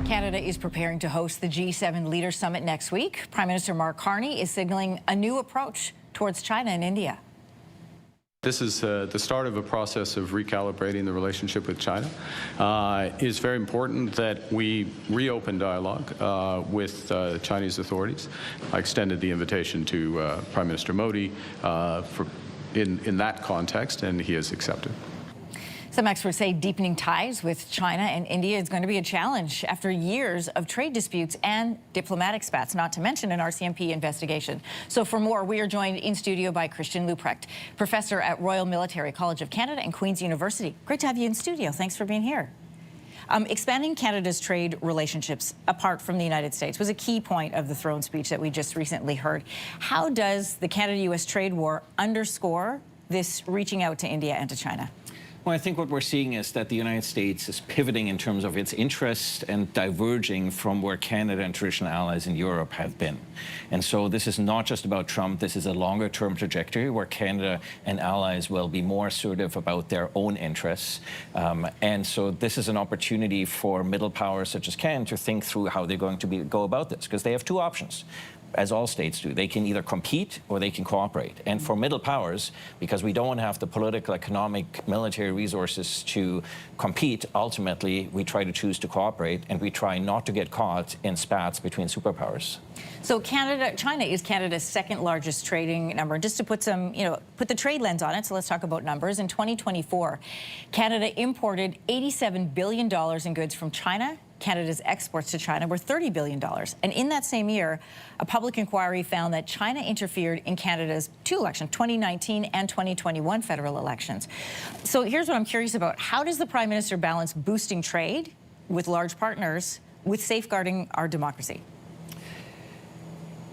Canada is preparing to host the G7 Leaders Summit next week. Prime Minister Mark Carney is signaling a new approach towards China and India. This is the start of a process of recalibrating the relationship with China. It is very important that we reopen dialogue with Chinese authorities. I extended the invitation to Prime Minister Modi in that context, and he has accepted. Some experts say deepening ties with China and India is going to be a challenge after years of trade disputes and diplomatic spats, not to mention an RCMP investigation. So for more, we are joined in studio by Christian Leuprecht, professor at Royal Military College of Canada and Queen's University. Great to have you in studio. Thanks for being here. Expanding Canada's trade relationships apart from the United States was a key point of the throne speech that we just recently heard. How does the Canada-U.S. trade war underscore this reaching out to India and to China? Well, I think what we're seeing is that the United States is pivoting in terms of its interests and diverging from where Canada and traditional allies in Europe have been. And so this is not just about Trump. This is a longer-term trajectory where Canada and allies will be more assertive about their own interests. And so this is an opportunity for middle powers such as Canada to think through how they're going to go about this, because they have two options, as all states do. They can either compete or they can cooperate. And for middle powers, because we don't have the political, economic, military resources to compete, ultimately we try to choose to cooperate, and we try not to get caught in spats between superpowers. So China is Canada's second largest trading number. Just to put some, put the trade lens on it, so let's talk about numbers. In 2024, Canada imported $87 billion in goods from China. Canada's exports to China were $30 billion. And in that same year, a public inquiry found that China interfered in Canada's two elections, 2019 and 2021 federal elections. So here's what I'm curious about. How does the Prime Minister balance boosting trade with large partners with safeguarding our democracy?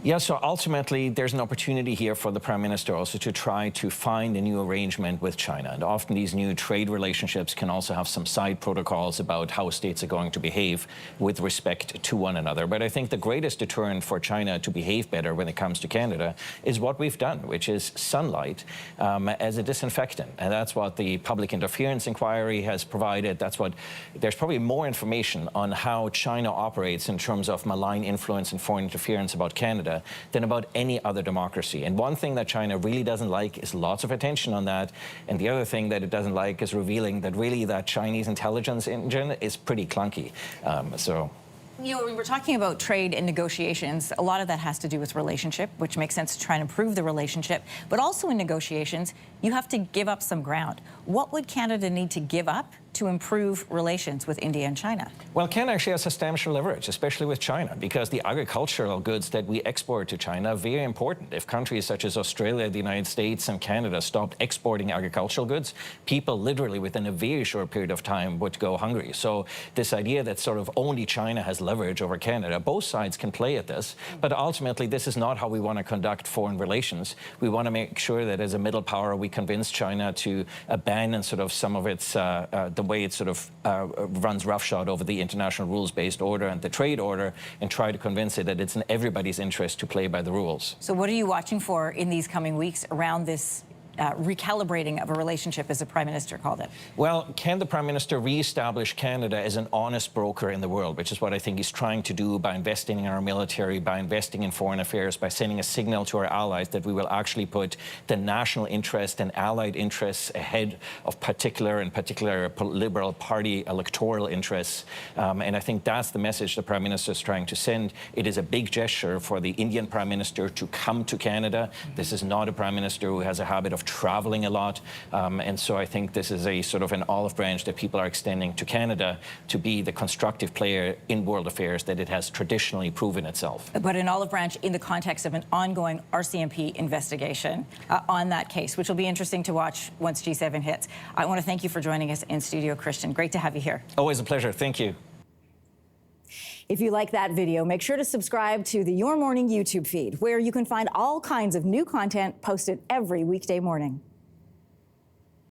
Yeah, so ultimately, there's an opportunity here for the Prime Minister also to try to find a new arrangement with China. And often these new trade relationships can also have some side protocols about how states are going to behave with respect to one another. But I think the greatest deterrent for China to behave better when it comes to Canada is what we've done, which is sunlight as a disinfectant. And that's what the public interference inquiry has provided. There's probably more information on how China operates in terms of malign influence and foreign interference about Canada than about any other democracy. And one thing that China really doesn't like is lots of attention on that. And the other thing that it doesn't like is revealing that really that Chinese intelligence engine is pretty clunky. When we're talking about trade and negotiations, a lot of that has to do with relationship, which makes sense to try and improve the relationship. But also in negotiations, you have to give up some ground. What would Canada need to give up to improve relations with India and China? Well, Canada actually has substantial leverage, especially with China, because the agricultural goods that we export to China are very important. If countries such as Australia, the United States, and Canada stopped exporting agricultural goods, people literally within a very short period of time would go hungry. So this idea that sort of only China has leverage over Canada, both sides can play at this, but ultimately this is not how we want to conduct foreign relations. We want to make sure that as a middle power, we convince China to abandon sort of some of its the way it sort of runs roughshod over the international rules-based order and the trade order, and try to convince it that it's in everybody's interest to play by the rules. So what are you watching for in these coming weeks around this recalibrating of a relationship, as the Prime Minister called it? Well, can the Prime Minister reestablish Canada as an honest broker in the world, which is what I think he's trying to do by investing in our military, by investing in foreign affairs, by sending a signal to our allies that we will actually put the national interest and allied interests ahead of particular Liberal Party electoral interests. And I think that's the message the Prime Minister is trying to send. It is a big gesture for the Indian Prime Minister to come to Canada. This is not a Prime Minister who has a habit of traveling a lot, and so I think this is a sort of an olive branch that people are extending to Canada to be the constructive player in world affairs that it has traditionally proven itself. But an olive branch in the context of an ongoing RCMP investigation on that case, which will be interesting to watch once G7 hits. I want to thank you for joining us in studio, Christian. Great to have you here. Always a pleasure. Thank you. If you like that video, make sure to subscribe to the Your Morning YouTube feed, where you can find all kinds of new content posted every weekday morning.